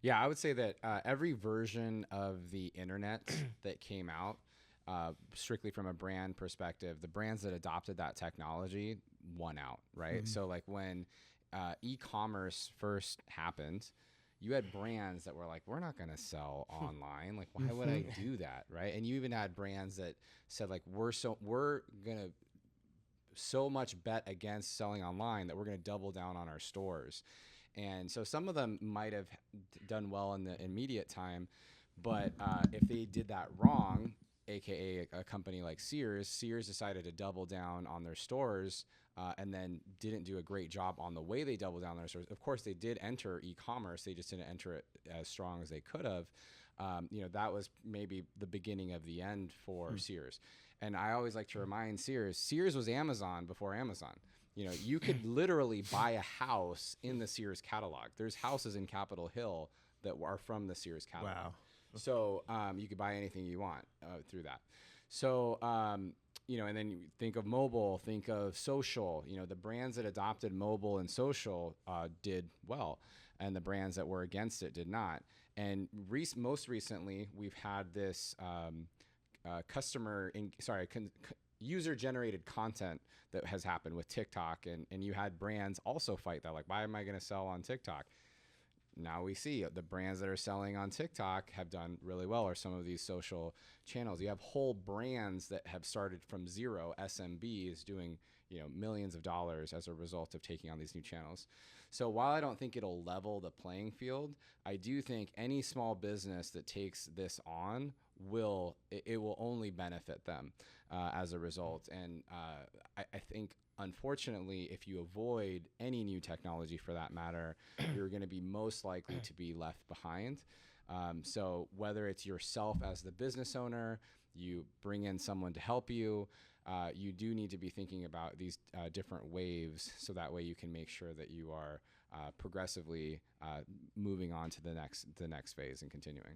Yeah, I would say that every version of the internet that came out, strictly from a brand perspective, the brands that adopted that technology won out, right? So, like when e-commerce first happened, you had brands that were like, "We're not going to sell online. Like, why would I do that?" Right? And you even had brands that said, like, we're gonna so much bet against selling online that we're going to double down on our stores. And so some of them might have done well in the immediate time, but if they did that wrong, aka a company like Sears decided to double down on their stores, and then didn't do a great job on the way they doubled down on their stores. Of course, they did enter e-commerce; they just didn't enter it as strong as they could have. That was maybe the beginning of the end for Sears. And I always like to remind Sears was Amazon before Amazon. You could literally buy a house in the Sears catalog. There's houses in Capitol Hill that are from the Sears catalog. Wow. So you could buy anything you want through that. So, and then you think of mobile, think of social. The brands that adopted mobile and social did well, and the brands that were against it did not. And most recently, we've had this user-generated content that has happened with TikTok, and you had brands also fight that, like, why am I going to sell on TikTok? Now we see the brands that are selling on TikTok have done really well, or some of these social channels. You have whole brands that have started from zero, SMBs, doing millions of dollars as a result of taking on these new channels. So while I don't think it'll level the playing field, I do think any small business that takes this on will only benefit them as a result. And I think, unfortunately, if you avoid any new technology for that matter, you're going to be most likely to be left behind. So whether it's yourself as the business owner, you bring in someone to help you, you do need to be thinking about these different waves, so that way you can make sure that you are progressively moving on to the next phase and continuing.